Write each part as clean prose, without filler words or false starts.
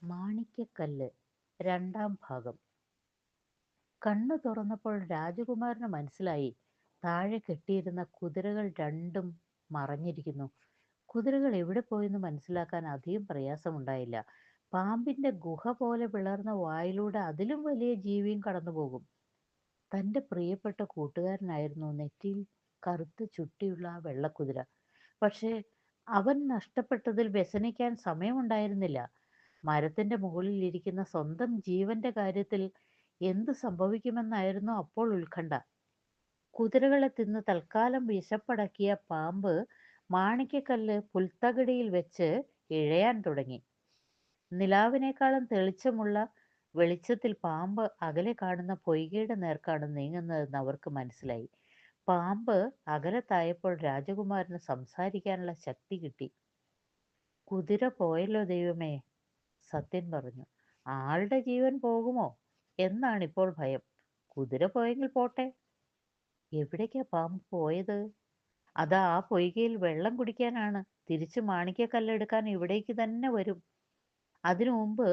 മാണിക്യക്കല്ല് രണ്ടാം ഭാഗം. കണ്ണു തുറന്നപ്പോൾ രാജകുമാരന് മനസ്സിലായി, താഴെ കെട്ടിയിരുന്ന കുതിരകൾ രണ്ടും മറഞ്ഞിരിക്കുന്നു. കുതിരകൾ എവിടെ പോയെന്ന് മനസ്സിലാക്കാൻ അധികം പ്രയാസമുണ്ടായില്ല. പാമ്പിന്റെ ഗുഹ പോലെ പിളർന്ന വായിലൂടെ അതിലും വലിയ ജീവിയും കടന്നുപോകും. തൻ്റെ പ്രിയപ്പെട്ട കൂട്ടുകാരനായിരുന്നു നെറ്റിയിൽ കറുത്ത് ചുട്ടിയുള്ള ആ വെള്ളക്കുതിര. പക്ഷേ അവൻ നഷ്ടപ്പെട്ടതിൽ വ്യസനിക്കാൻ സമയമുണ്ടായിരുന്നില്ല. മരത്തിന്റെ മുകളിൽ ഇരിക്കുന്ന സ്വന്തം ജീവന്റെ കാര്യത്തിൽ എന്ത് സംഭവിക്കുമെന്നായിരുന്നു അപ്പോൾ ഉത്കണ്ഠ. കുതിരകളെ തിന്ന് തൽക്കാലം വിശപ്പടക്കിയ പാമ്പ് മാണിക്യക്കല്ല് പുൽത്തകിടിയിൽ വെച്ച് ഇഴയാൻ തുടങ്ങി. നിലാവിനേക്കാളും തെളിച്ചമുള്ള വെളിച്ചത്തിൽ പാമ്പ് അകലെ കാണുന്ന പൊയ്കയുടെ നേർക്കാണ് നീങ്ങുന്നതെന്ന് അവർക്ക് മനസ്സിലായി. പാമ്പ് അകലത്തായപ്പോൾ രാജകുമാരന് സംസാരിക്കാനുള്ള ശക്തി കിട്ടി. കുതിര പോയല്ലോ ദൈവമേ, സത്യൻ പറഞ്ഞു. ആളുടെ ജീവൻ പോകുമോ എന്നാണിപ്പോൾ ഭയം. കുതിര പോയെങ്കിൽ പോട്ടെ. എവിടേക്കാ പാമ്പ് പോയത്? അതാ ആ പൊയ്കയിൽ വെള്ളം കുടിക്കാനാണ്. തിരിച്ച് മാണിക്യക്കല്ലെടുക്കാൻ ഇവിടേക്ക് തന്നെ വരും. അതിനു മുമ്പ്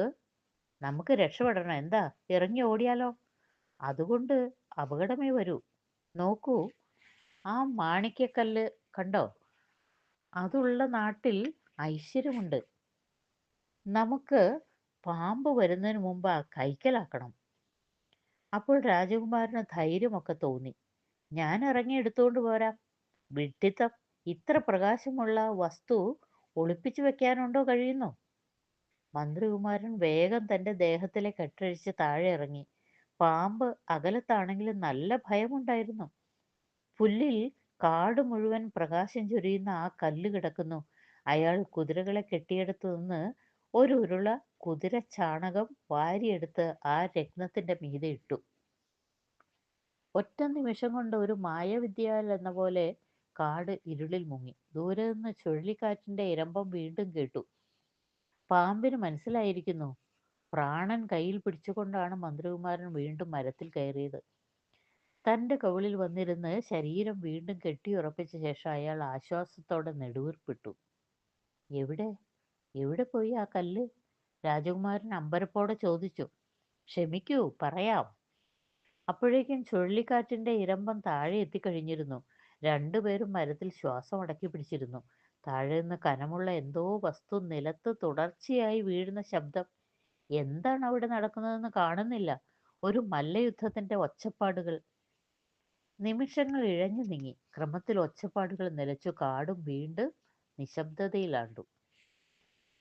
നമുക്ക് രക്ഷപ്പെടണം. എന്താ, ഇറങ്ങി ഓടിയാലോ? അതുകൊണ്ട് അപകടമേ വരൂ. നോക്കൂ, ആ മാണിക്യക്കല്ല് കണ്ടോ? അതുള്ള നാട്ടിൽ ഐശ്വര്യമുണ്ട്. നമുക്ക് പാമ്പ് വരുന്നതിന് മുമ്പ് ആ കൈക്കലാക്കണം. അപ്പോൾ രാജകുമാരന് ധൈര്യമൊക്കെ തോന്നി. ഞാൻ ഇറങ്ങി എടുത്തുകൊണ്ട് പോരാം. വിഡ്ഢിത്തം! ഇത്ര പ്രകാശമുള്ള വസ്തു ഒളിപ്പിച്ചു വെക്കാനുണ്ടോ കഴിയുന്നു? മന്ത്രികുമാരൻ വേഗം തന്റെ ദേഹത്തിലെ കെട്ടഴിച്ച് താഴെ ഇറങ്ങി. പാമ്പ് അകലത്താണെങ്കിലും നല്ല ഭയമുണ്ടായിരുന്നു. പുല്ലിൽ കാട് മുഴുവൻ പ്രകാശം ചൊരിയുന്ന ആ കല്ല് കിടക്കുന്നു. അയാൾ കുതിരകളെ കെട്ടിയെടുത്തു നിന്ന് ഒരു ഉരുള കുതിര ചാണകം വാരിയെടുത്ത് ആ രത്നത്തിന്റെ മീതെ ഇട്ടു. ഒറ്റ നിമിഷം കൊണ്ട് ഒരു മായവിദ്യയാൽ എന്ന പോലെ കാട് ഇരുളിൽ മുങ്ങി. ദൂരെ നിന്ന് ചുഴലിക്കാറ്റിന്റെ ഇരമ്പം വീണ്ടും കേട്ടു. പാമ്പിന് മനസ്സിലായിരിക്കുന്നു. പ്രാണൻ കയ്യിൽ പിടിച്ചുകൊണ്ടാണ് മന്ത്രികുമാരൻ വീണ്ടും മരത്തിൽ കയറിയത്. തന്റെ കവിളിൽ വന്നിരുന്ന് ശരീരം വീണ്ടും കെട്ടിയുറപ്പിച്ച ശേഷം അയാൾ ആശ്വാസത്തോടെ നെടുവീർപ്പിട്ടു. എവിടെ എവിടെ പോയി ആ കല്ല്? രാജകുമാരൻ അമ്പരപ്പോടെ ചോദിച്ചു. ക്ഷമിക്കൂ, പറയാം. അപ്പോഴേക്കും ചുഴലിക്കാറ്റിന്റെ ഇരമ്പം താഴെ എത്തിക്കഴിഞ്ഞിരുന്നു. രണ്ടുപേരും മരത്തിൽ ശ്വാസം അടക്കി പിടിച്ചിരുന്നു. താഴെ നിന്ന് കനമുള്ള എന്തോ വസ്തു നിലത്ത് തുടർച്ചയായി വീഴുന്ന ശബ്ദം. എന്താണ് അവിടെ നടക്കുന്നതെന്ന് കാണുന്നില്ല. ഒരു മല്ലയുദ്ധത്തിന്റെ ഒച്ചപ്പാടുകൾ. നിമിഷങ്ങൾ ഇഴഞ്ഞു നീങ്ങി. ക്രമത്തിൽ ഒച്ചപ്പാടുകൾ നിലച്ചു. കാടും വീണ്ടും നിശബ്ദതയിലാണ്ടു.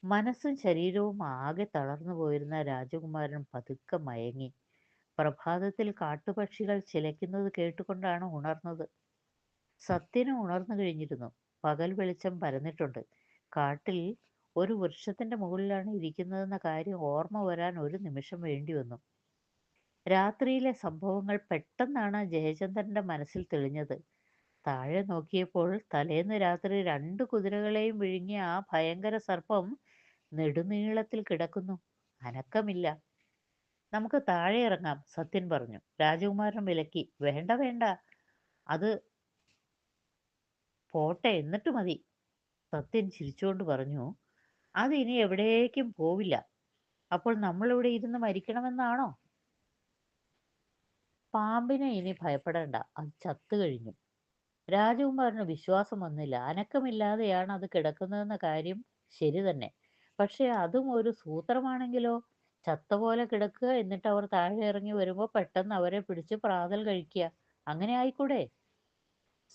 മനസ്സും ശരീരവും ആകെ തളർന്നു പോയിരുന്ന രാജകുമാരൻ പതുക്കെ മയങ്ങി. പ്രഭാതത്തിൽ കാട്ടുപക്ഷികൾ ചിലയ്ക്കുന്നത് കേട്ടുകൊണ്ടാണ് ഉണർന്നത്. സത്യനും ഉണർന്നു കഴിഞ്ഞിരുന്നു. പകൽ വെളിച്ചം പരന്നിട്ടുണ്ട്. കാട്ടിൽ ഒരു വൃക്ഷത്തിന്റെ മുകളിലാണ് ഇരിക്കുന്നതെന്ന കാര്യം ഓർമ്മ വരാൻ ഒരു നിമിഷം വേണ്ടി വന്നു. രാത്രിയിലെ സംഭവങ്ങൾ പെട്ടെന്നാണ് ജയചന്ദ്രന്റെ മനസ്സിൽ തെളിഞ്ഞത്. താഴെ നോക്കിയപ്പോൾ തലേന്ന് രാത്രി 2 കുതിരകളെയും വിഴുങ്ങിയ ആ ഭയങ്കര സർപ്പം നെടുനീളത്തിൽ കിടക്കുന്നു. അനക്കമില്ല. നമുക്ക് താഴെ ഇറങ്ങാം, സത്യൻ പറഞ്ഞു. രാജകുമാരൻ വിലക്കി. വേണ്ട വേണ്ട, അത് പോട്ടെ, എന്നിട്ട് മതി. സത്യൻ ചിരിച്ചുകൊണ്ട് പറഞ്ഞു. അത് ഇനി എവിടേക്കും പോവില്ല. അപ്പോൾ നമ്മളിവിടെ ഇരുന്ന് മരിക്കണമെന്നാണോ? പാമ്പിനെ ഇനി ഭയപ്പെടേണ്ട, അത് ചത്തു കഴിഞ്ഞു. രാജകുമാരന് വിശ്വാസം വന്നില്ല. അനക്കമില്ലാതെയാണ് അത് കിടക്കുന്നതെന്ന കാര്യം ശരി തന്നെ. പക്ഷെ അതും ഒരു സൂത്രമാണെങ്കിലോ? ചത്ത പോലെ കിടക്കുക, എന്നിട്ട് അവർ താഴെ ഇറങ്ങി വരുമ്പോൾ പെട്ടെന്ന് അവരെ പിടിച്ച് പ്രാതൽ കഴിക്കുക. അങ്ങനെ ആയിക്കൂടെ?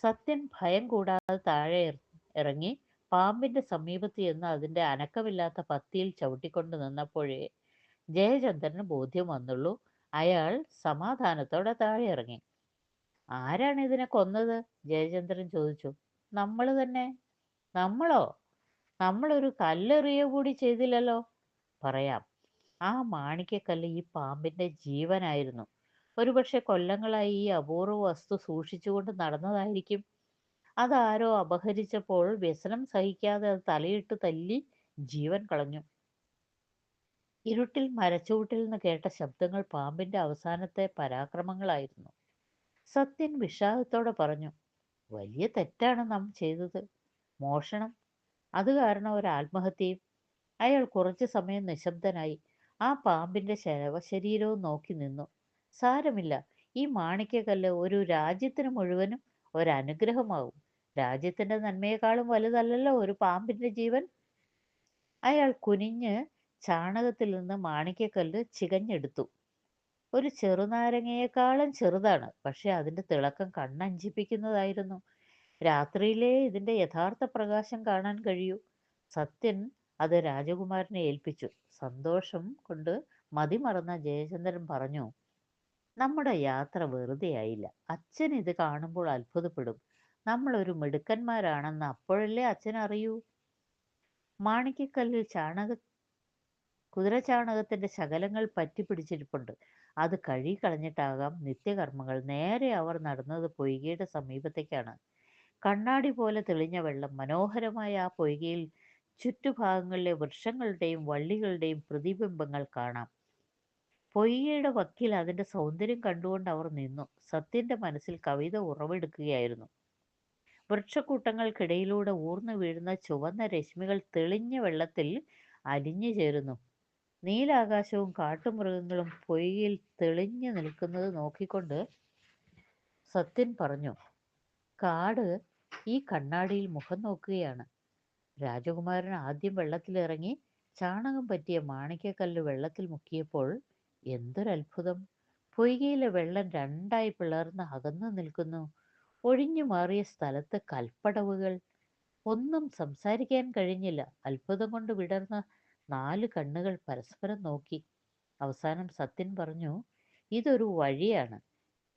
സത്യൻ ഭയം കൂടാതെ താഴെ ഇറങ്ങി പാമ്പിന്റെ സമീപത്ത് ചെന്ന് അതിന്റെ അനക്കമില്ലാത്ത പത്തിയിൽ ചവിട്ടിക്കൊണ്ട് നിന്നപ്പോഴേ ജയചന്ദ്രന് ബോധ്യം വന്നുള്ളൂ. അയാൾ സമാധാനത്തോടെ താഴെ ഇറങ്ങി. ആരാണ് ഇതിനെ കൊന്നത്? ജയചന്ദ്രൻ ചോദിച്ചു. നമ്മൾ തന്നെ. നമ്മളോ? നമ്മളൊരു കല്ലെറിയ കൂടി ചെയ്തില്ലല്ലോ. പറയാം. ആ മാണിക്യക്കല്ല് ഈ പാമ്പിന്റെ ജീവനായിരുന്നു. ഒരുപക്ഷെ കൊല്ലങ്ങളായി ഈ അപൂർവ വസ്തു സൂക്ഷിച്ചുകൊണ്ട് നടന്നതായിരിക്കും. അതാരോ അപഹരിച്ചപ്പോൾ വ്യസനം സഹിക്കാതെ അത് തലയിട്ട് തല്ലി ജീവൻ കളഞ്ഞു. ഇരുട്ടിൽ മരച്ചുവട്ടിൽ നിന്ന് കേട്ട ശബ്ദങ്ങൾ പാമ്പിന്റെ അവസാനത്തെ പരാക്രമങ്ങളായിരുന്നു. സത്യൻ വിഷാദത്തോടെ പറഞ്ഞു. വലിയ തെറ്റാണ് നാം ചെയ്തത്. മോഷണം, അത് കാരണം ഒരു ആത്മഹത്യയും. അയാൾ കുറച്ചു സമയം നിശബ്ദനായി. ആ പാമ്പിന്റെ ശവശരീരവും നോക്കി നിന്നു. സാരമില്ല, ഈ മാണിക്യക്കല്ല് ഒരു രാജ്യത്തിന് മുഴുവനും ഒരനുഗ്രഹമാവും. രാജ്യത്തിന്റെ നന്മയെക്കാളും വലുതല്ലല്ലോ ഒരു പാമ്പിന്റെ ജീവൻ. അയാൾ കുനിഞ്ഞ് ചാണകത്തിൽ നിന്ന് മാണിക്യക്കല്ല് ചികഞ്ഞെടുത്തു. ഒരു ചെറുനാരങ്ങയെക്കാളും ചെറുതാണ്, പക്ഷെ അതിന്റെ തിളക്കം കണ്ണഞ്ചിപ്പിക്കുന്നതായിരുന്നു. രാത്രിയിലേ ഇതിന്റെ യഥാർത്ഥ പ്രകാശം കാണാൻ കഴിയൂ. സത്യൻ അത് രാജകുമാരനെ ഏൽപ്പിച്ചു. സന്തോഷം കൊണ്ട് മതിമറന്ന ജയചന്ദ്രൻ പറഞ്ഞു, നമ്മുടെ യാത്ര വെറുതെ ആയില്ല. അച്ഛൻ ഇത് കാണുമ്പോൾ അത്ഭുതപ്പെടും. നമ്മൾ ഒരു മിടുക്കന്മാരാണെന്ന് അപ്പോഴല്ലേ അച്ഛൻ അറിയൂ. മാണിക്യക്കല്ലിൽ കുതിരചാണകത്തിന്റെ ശകലങ്ങൾ പറ്റിപ്പിടിച്ചിരിപ്പുണ്ട്. അത് കഴുകിക്കളഞ്ഞിട്ടാകാം നിത്യകർമ്മങ്ങൾ. നേരെ അവർ നടന്നത് പൊയ്കയുടെ സമീപത്തേക്കാണ്. കണ്ണാടി പോലെ തെളിഞ്ഞ വെള്ളം. മനോഹരമായ ആ പൊയ്കയിൽ ചുറ്റുഭാഗങ്ങളിലെ വൃക്ഷങ്ങളുടെയും വള്ളികളുടെയും പ്രതിബിംബങ്ങൾ കാണാം. പൊയ്കയുടെ വക്കിൽ അതിന്റെ സൗന്ദര്യം കണ്ടുകൊണ്ട് അവർ നിന്നു. സത്യന്റെ മനസ്സിൽ കവിത ഉറവെടുക്കുകയായിരുന്നു. വൃക്ഷക്കൂട്ടങ്ങൾക്കിടയിലൂടെ ഊർന്നു വീഴുന്ന ചുവന്ന രശ്മികൾ തെളിഞ്ഞ വെള്ളത്തിൽ അലിഞ്ഞു ചേരുന്നു. നീലാകാശവും കാട്ടുമൃഗങ്ങളും പൊയ്കയിൽ തെളിഞ്ഞു നിൽക്കുന്നത് നോക്കിക്കൊണ്ട് സത്യൻ പറഞ്ഞു, കാട് ഈ കണ്ണാടിയിൽ മുഖം നോക്കുകയാണ്. രാജകുമാരൻ ആദ്യം വെള്ളത്തിലിറങ്ങി ചാണകം പറ്റിയ മാണിക്യക്കല്ല് വെള്ളത്തിൽ മുക്കിയപ്പോൾ എന്തൊരത്ഭുതം! പൊയ്കയിലെ വെള്ളം രണ്ടായി പിളർന്ന് അകന്നു നിൽക്കുന്നു. ഒഴിഞ്ഞു മാറിയ സ്ഥലത്ത് കൽപ്പടവുകൾ. ഒന്നും സംസാരിക്കാൻ കഴിഞ്ഞില്ല. അത്ഭുതം കൊണ്ട് വിടർന്ന 4 കണ്ണുകൾ പരസ്പരം നോക്കി. അവസാനം സത്യൻ പറഞ്ഞു, ഇതൊരു വഴിയാണ്.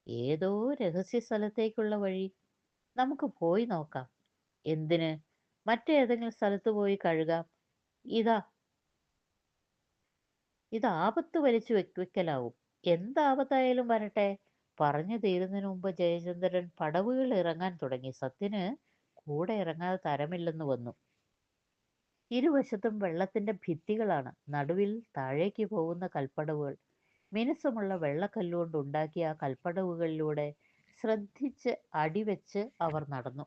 ഏതോ രഹസ്യ സ്ഥലത്തേക്കുള്ള വഴി. നമുക്ക് പോയി നോക്കാം. എന്തിന്? മറ്റേതെങ്കിലും സ്ഥലത്ത് പോയി കഴുകാം. ഇതാ ഇത് ആപത്ത് വലിച്ചു വെക്കലാവും. എന്താപത്തായാലും വരട്ടെ. പറഞ്ഞു തീരുന്നതിന് മുമ്പ് ജയചന്ദ്രൻ പടവുകൾ ഇറങ്ങാൻ തുടങ്ങി. സത്യന് കൂടെ ഇറങ്ങാതെ തരമില്ലെന്ന് വന്നു. ഇരുവശത്തും വെള്ളത്തിന്റെ ഭിത്തികളാണ്. നടുവിൽ താഴേക്ക് പോകുന്ന കൽപ്പടവുകൾ. മിനുസമുള്ള വെള്ളക്കല്ലുകൊണ്ട് ഉണ്ടാക്കിയ ആ കൽപ്പടവുകളിലൂടെ ശ്രദ്ധിച്ച് അടിവെച്ച് അവർ നടന്നു.